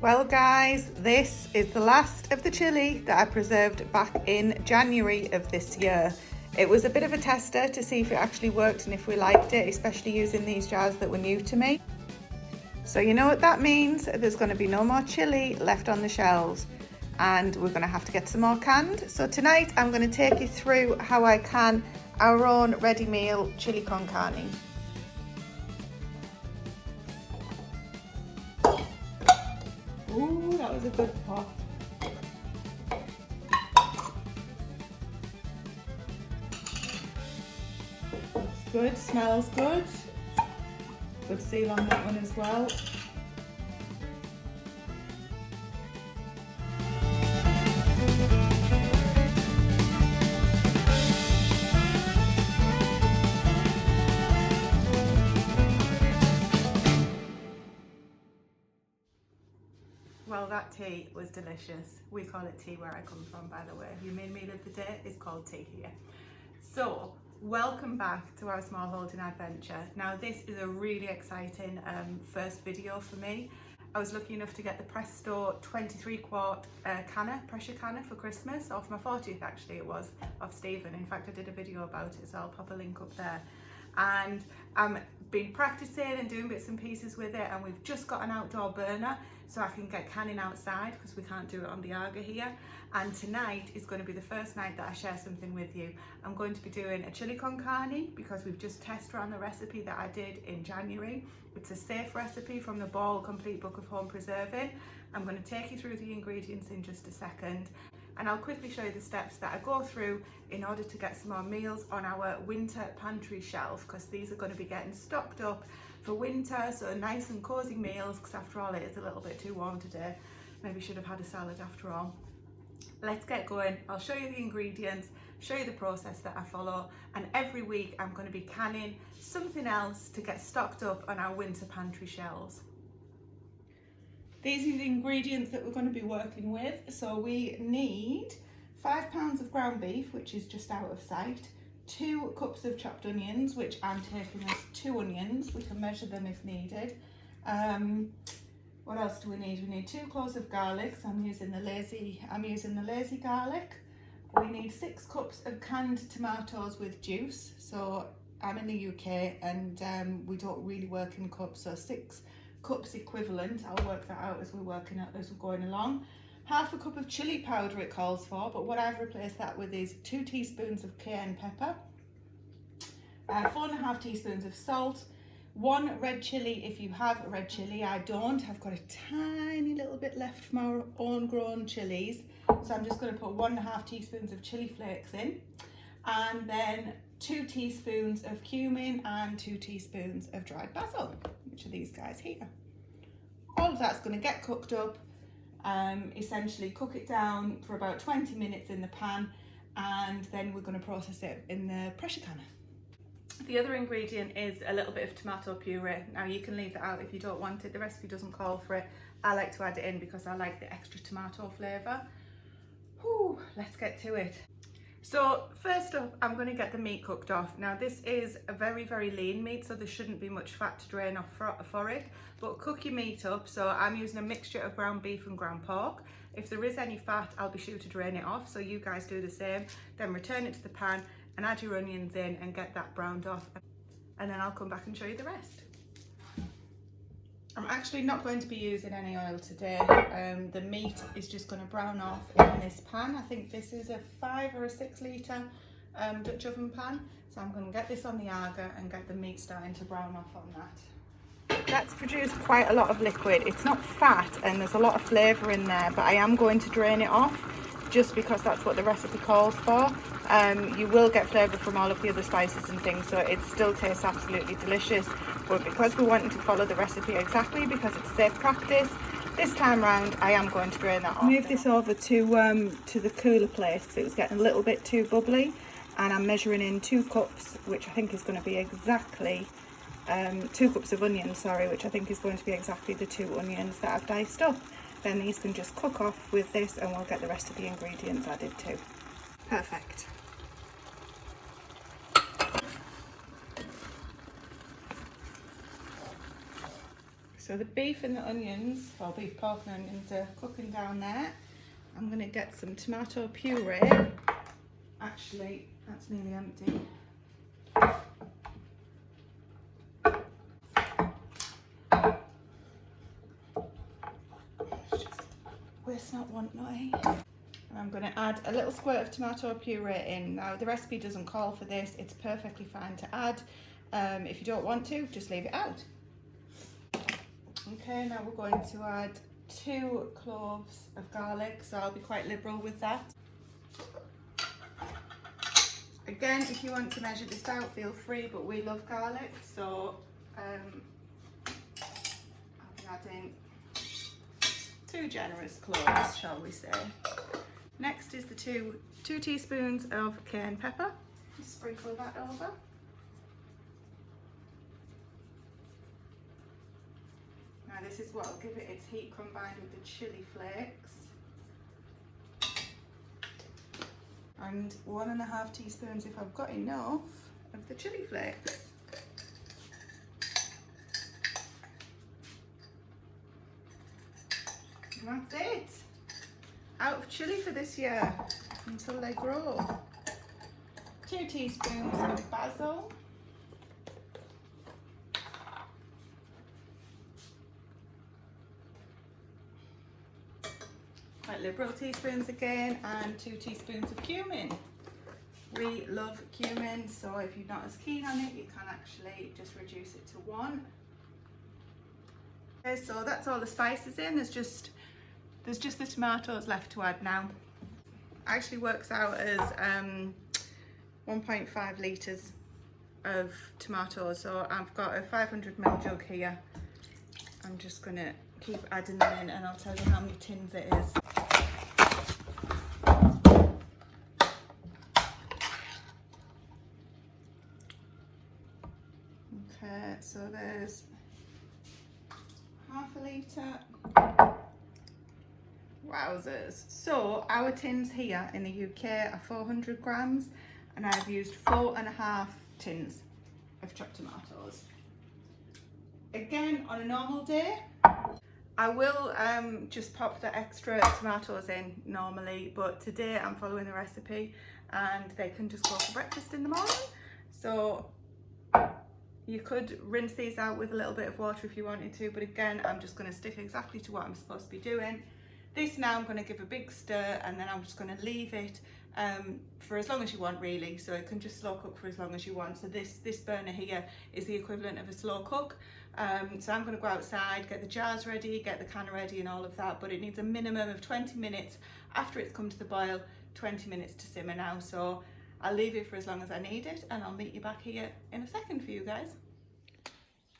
Well guys, this is the last of the chilli that I preserved back in January of this year. It was a bit of a tester to see if it actually worked and if we liked it, especially using these jars that were new to me. So you know what that means? There's going to be no more chilli left on the shelves and we're going to have to get some more canned. So tonight I'm going to take you through how I can our own ready meal chili con carne. Ooh, that was a good pop. Looks good, smells good. Good seal on that one as well. Well, that tea was delicious. We call it tea where I come from, by the way. Your main meal of the day is called tea here. So, welcome back to our small holding adventure. Now, this is a really exciting first video for me. I was lucky enough to get the Presto 23 quart pressure canner for Christmas, or for my 40th actually it was, of Stephen. In fact, I did a video about it, so I'll pop a link up there. And I've been practicing and doing bits and pieces with it, and we've just got an outdoor burner so I can get canning outside because we can't do it on the Aga here. And tonight is going to be the first night that I share something with you. I'm going to be doing a chili con carne because we've just tested around the recipe that I did in January. It's a safe recipe from the Ball Complete Book of Home Preserving. I'm going to take you through the ingredients in just a second, and I'll quickly show you the steps that I go through in order to get some more meals on our winter pantry shelf, because these are going to be getting stocked up for winter, so nice and cozy meals, because after all it is a little bit too warm today. Maybe should have had a salad after all. Let's get going. I'll show you the ingredients, show you the process that I follow, and every week I'm going to be canning something else to get stocked up on our winter pantry shelves. These are the ingredients that we're going to be working with. So we need 5 pounds of ground beef, which is just out of sight, 2 cups of chopped onions, which I'm taking as 2 onions. We can measure them if needed. What else do we need? We need 2 cloves of garlic. So I'm using the lazy garlic. We need 6 cups of canned tomatoes with juice. So I'm in the UK and we don't really work in cups, so 6 cups equivalent. I'll work that out as we're going along. Half a cup of chili powder it calls for, but what I've replaced that with is 2 teaspoons of cayenne pepper, 4.5 teaspoons of salt, 1 red chilli if you have red chilli. I don't. I've got a tiny little bit left from our own grown chilies, so I'm just going to put 1.5 teaspoons of chili flakes in, and then 2 teaspoons of cumin and 2 teaspoons of dried basil, which are these guys here. All of that's going to get cooked up. Essentially cook it down for about 20 minutes in the pan, and then we're going to process it in the pressure canner. The other ingredient is a little bit of tomato puree. Now you can leave that out if you don't want it. The recipe doesn't call for it. I like to add it in because I like the extra tomato flavour. Whew, let's get to it. So first up, I'm going to get the meat cooked off. Now this is a very, very lean meat, so there shouldn't be much fat to drain off for it, but cook your meat up. So I'm using a mixture of ground beef and ground pork. If there is any fat, I'll be sure to drain it off, so you guys do the same. Then return it to the pan and add your onions in and get that browned off, and then I'll come back and show you the rest. I'm actually not going to be using any oil today. The meat is just going to brown off in this pan. I think this is a 5 or a 6 litre Dutch oven pan. So I'm going to get this on the Aga and get the meat starting to brown off on that. That's produced quite a lot of liquid. It's not fat and there's a lot of flavour in there, but I am going to drain it off just because that's what the recipe calls for. You will get flavour from all of the other spices and things, so it still tastes absolutely delicious. But because we're wanting to follow the recipe exactly, because it's safe practice, this time round I am going to drain that off. Move this over to the cooler place because it was getting a little bit too bubbly, and I'm measuring in 2 cups, which I think is going to be exactly 2 cups of onions, sorry, which I think is going to be exactly the 2 onions that I've diced up. Then these can just cook off with this and we'll get the rest of the ingredients added too. Perfect. So the beef and the onions, well, beef, pork and onions are cooking down there. I'm going to get some tomato puree. Actually, that's nearly empty. Waste not, want not, eh? I'm going to add a little squirt of tomato puree in. Now, the recipe doesn't call for this. It's perfectly fine to add. If you don't want to, just leave it out. Okay, now we're going to add 2 cloves of garlic, so I'll be quite liberal with that. Again, if you want to measure this out, feel free, but we love garlic, so I'll be adding 2 generous cloves, shall we say. Next is the two teaspoons of cayenne pepper. Just sprinkle that over. Now this is what will give it its heat combined with the chilli flakes. And 1.5 teaspoons, if I've got enough, of the chilli flakes. And that's it. Out of chilli for this year until they grow. 2 teaspoons of basil. Quite liberal teaspoons again, and 2 teaspoons of cumin. We love cumin, so if you're not as keen on it, you can actually just reduce it to 1. Okay, so that's all the spices in. There's just the tomatoes left to add now. Actually works out as 1.5 litres of tomatoes, so I've got a 500ml jug here. I'm just going to keep adding them in and I'll tell you how many tins it is. Okay, so there's 1/2 litre. Wowzers. So our tins here in the UK are 400 grams and I've used 4.5 tins of chopped tomatoes. Again, on a normal day, I will just pop the extra tomatoes in normally, but today I'm following the recipe and they can just go for breakfast in the morning. So you could rinse these out with a little bit of water if you wanted to, but again, I'm just going to stick exactly to what I'm supposed to be doing. This now I'm going to give a big stir and then I'm just going to leave it for as long as you want really, so it can just slow cook for as long as you want. So this burner here is the equivalent of a slow cook. So I'm going to go outside, get the jars ready, get the can ready and all of that, but it needs a minimum of 20 minutes after it's come to the boil, 20 minutes to simmer now. So I'll leave it for as long as I need it and I'll meet you back here in a second for you guys.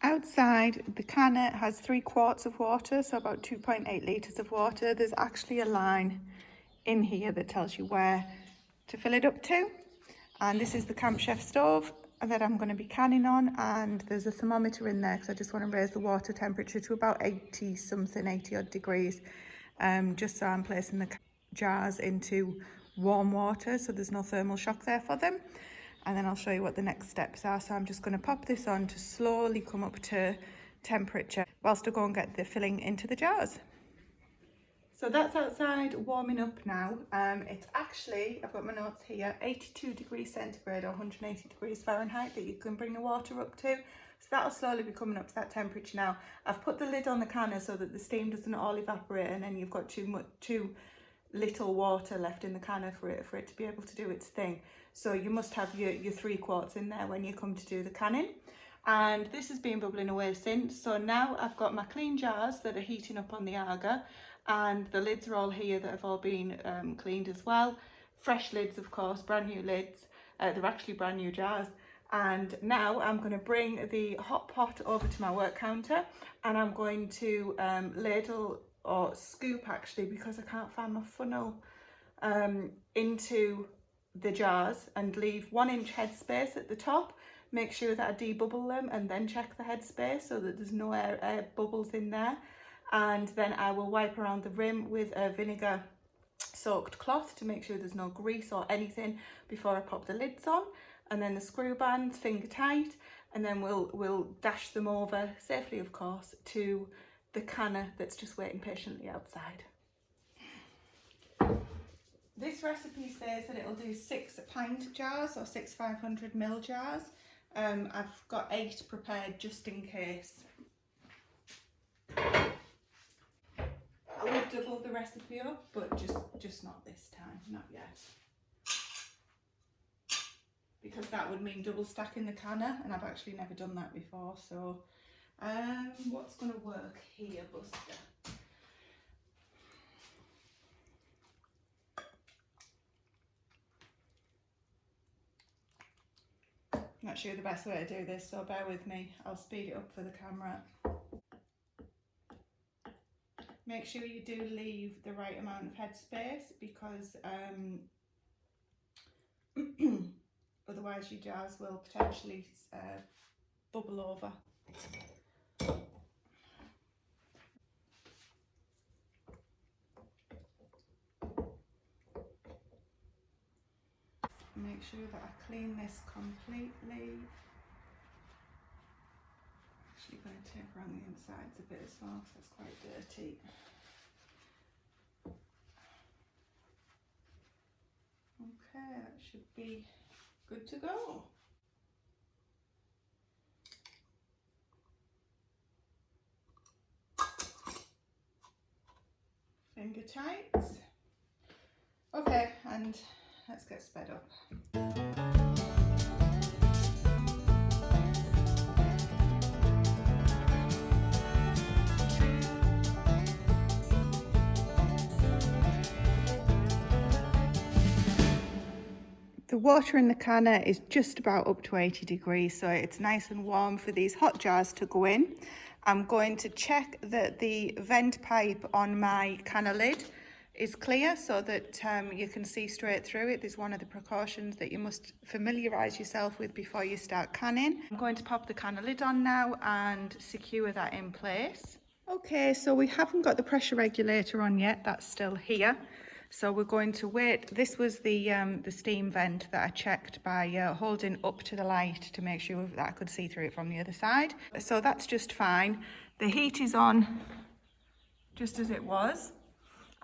Outside, the canner has 3 quarts of water, so about 2.8 litres of water. There's actually a line in here that tells you where to fill it up to. And this is the Camp Chef stove that I'm going to be canning on, and there's a thermometer in there because I just want to raise the water temperature to about 80 something, 80 odd degrees, just so I'm placing the jars into warm water so there's no thermal shock there for them. And then I'll show you what the next steps are. So I'm just going to pop this on to slowly come up to temperature whilst I go and get the filling into the jars. So that's outside warming up now. It's actually, I've got my notes here, 82 degrees centigrade or 180 degrees Fahrenheit that you can bring the water up to. So that'll slowly be coming up to that temperature now. I've put the lid on the canner so that the steam doesn't all evaporate and then you've got too little water left in the canner for it to be able to do its thing. So you must have your 3 quarts in there when you come to do the canning. And this has been bubbling away since. So now I've got my clean jars that are heating up on the Aga, and the lids are all here that have all been cleaned as well. Fresh lids, of course, brand new lids. They're actually brand new jars. And now I'm going to bring the hot pot over to my work counter and I'm going to ladle or scoop actually, because I can't find my funnel, into the jars and leave 1 inch headspace at the top. Make sure that I debubble them and then check the headspace so that there's no air bubbles in there. And then I will wipe around the rim with a vinegar soaked cloth to make sure there's no grease or anything before I pop the lids on. And then the screw bands, finger tight. and then we'll dash them over, safely of course, to the canner that's just waiting patiently outside. This recipe says that it'll do 6 pint jars or 6 500ml jars. I've got 8 prepared just in case. I would double the recipe up, but just not this time, not yet. Because that would mean double stacking the canner, and I've actually never done that before. So what's going to work here, Buster? I'm not sure the best way to do this, so bear with me. I'll speed it up for the camera. Make sure you do leave the right amount of headspace, because otherwise your jars will potentially bubble over. Make sure that I clean this completely. Actually going to take around the insides a bit as well, because it's quite dirty. Okay, that should be good to go. Finger tight. Okay, and let's get sped up. The water in the canner is just about up to 80 degrees, so it's nice and warm for these hot jars to go in. I'm going to check that the vent pipe on my canner lid is clear, so that you can see straight through it. There's one of the precautions that you must familiarise yourself with before you start canning. I'm going to pop the canner lid on now and secure that in place. Okay, so we haven't got the pressure regulator on yet, that's still here. So we're going to wait. This was the steam vent that I checked by holding up to the light to make sure that I could see through it from the other side. So that's just fine. The heat is on just as it was.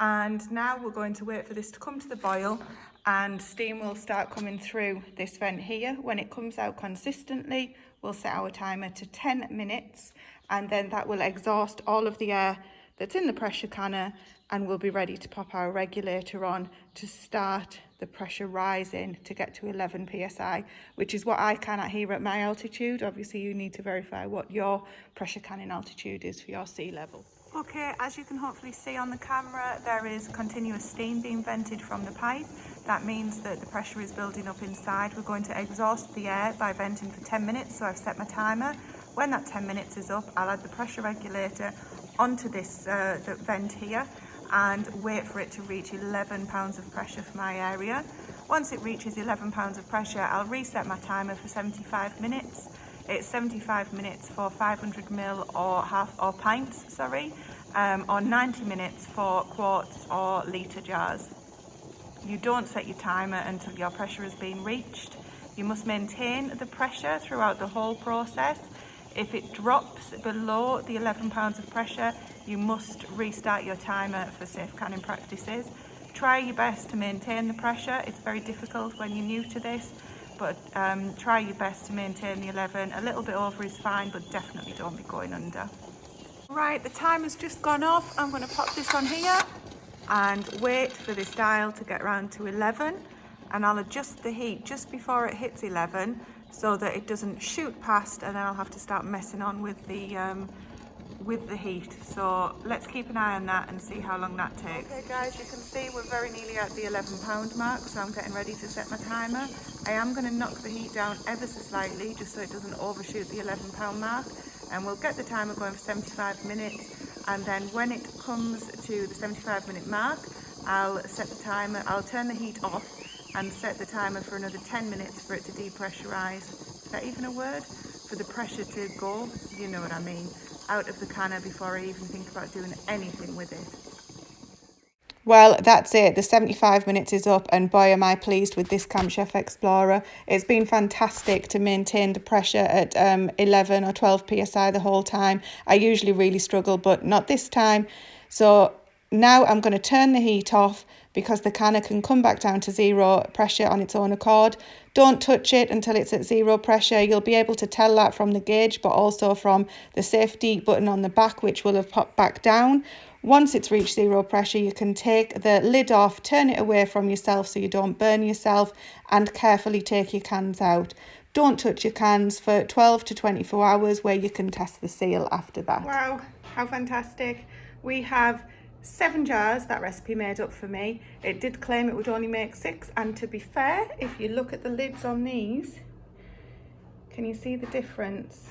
And now we're going to wait for this to come to the boil, and steam will start coming through this vent here. When it comes out consistently, we'll set our timer to 10 minutes, and then that will exhaust all of the air that's in the pressure canner, and we'll be ready to pop our regulator on to start the pressure rising to get to 11 psi, which is what I can here at my altitude. Obviously you need to verify what your pressure canning altitude is for your sea level. Okay, as you can hopefully see on the camera, there is continuous steam being vented from the pipe. That means that the pressure is building up inside. We're going to exhaust the air by venting for 10 minutes, so I've set my timer. When that 10 minutes is up, I'll add the pressure regulator onto this the vent here and wait for it to reach 11 pounds of pressure for my area. Once it reaches 11 pounds of pressure, I'll reset my timer for 75 minutes. It's 75 minutes for 500ml or pints, sorry, or 90 minutes for quarts or litre jars. You don't set your timer until your pressure has been reached. You must maintain the pressure throughout the whole process. If it drops below the 11 pounds of pressure, you must restart your timer for safe canning practices. Try your best to maintain the pressure. It's very difficult when you're new to this, but try your best to maintain the 11. A little bit over is fine, but definitely don't be going under. Right, the timer's just gone off. I'm going to pop this on here and wait for this dial to get round to 11, and I'll adjust the heat just before it hits 11 so that it doesn't shoot past, and then I'll have to start messing on with the heat. So let's keep an eye on that and see how long that takes. Okay guys, you can see we're very nearly at the 11 pound mark, so I'm getting ready to set my timer. I am going to knock the heat down ever so slightly just so it doesn't overshoot the 11 pound mark, and we'll get the timer going for 75 minutes, and then when it comes to the 75-minute mark, I'll set the timer, I'll turn the heat off and set the timer for another 10 minutes for it to depressurize. Is that even a word? For the pressure to go, you know what I mean, out of the canner before I even think about doing anything with it. Well, that's it. The 75 minutes is up, and boy, am I pleased with this Camp Chef Explorer. It's been fantastic to maintain the pressure at 11 or 12 psi the whole time. I usually really struggle, but not this time. So now I'm going to turn the heat off because the canner can come back down to 0 pressure on its own accord. Don't touch it until it's at 0 pressure. You'll be able to tell that from the gauge, but also from the safety button on the back, which will have popped back down. Once it's reached 0 pressure, you can take the lid off, turn it away from yourself so you don't burn yourself, and carefully take your cans out. Don't touch your cans for 12 to 24 hours, where you can test the seal after that. Wow, how fantastic. We have 7 jars that recipe made up for me. It did claim it would only make 6, and to be fair, if you look at the lids on these, can you see the difference?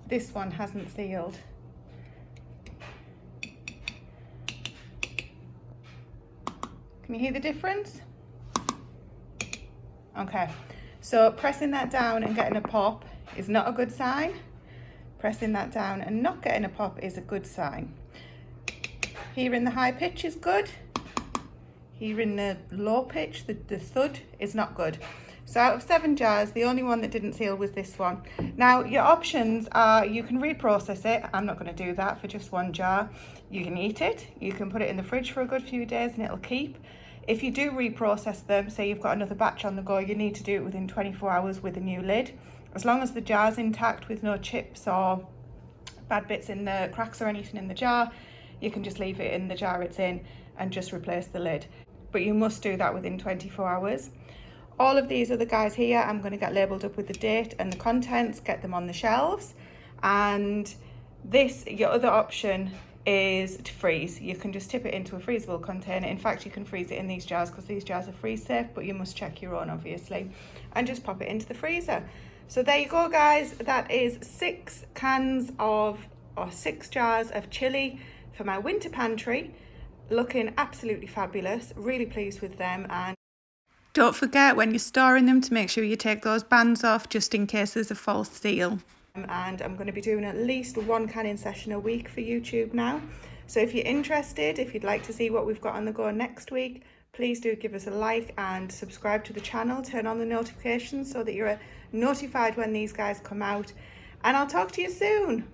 This one hasn't sealed. Can you hear the difference? Okay, so pressing that down and getting a pop is not a good sign. Pressing that down and not getting a pop is a good sign. Hearing the high pitch is good. Hearing the low pitch, the thud, is not good. So out of 7 jars, the only one that didn't seal was this one. Now, your options are, you can reprocess it. I'm not going to do that for just 1 jar. You can eat it. You can put it in the fridge for a good few days and it'll keep. If you do reprocess them, say you've got another batch on the go, you need to do it within 24 hours with a new lid. As long as the jar's intact with no chips or bad bits in the cracks or anything in the jar, you can just leave it in the jar it's in and just replace the lid. But you must do that within 24 hours. All of these other guys here, I'm going to get labelled up with the date and the contents, get them on the shelves. And this, your other option, is to freeze. You can just tip it into a freezable container. In fact, you can freeze it in these jars because these jars are freeze safe, but you must check your own, obviously, and just pop it into the freezer. So there you go, guys. That is 6 jars of chili for my winter pantry. Looking absolutely fabulous. Really pleased with them. And don't forget, when you're storing them, to make sure you take those bands off just in case there's a false seal. And I'm going to be doing at least 1 canning session a week for YouTube now. So if you're interested, if you'd like to see what we've got on the go next week, please do give us a like and subscribe to the channel. Turn on the notifications so that you're notified when these guys come out. And I'll talk to you soon.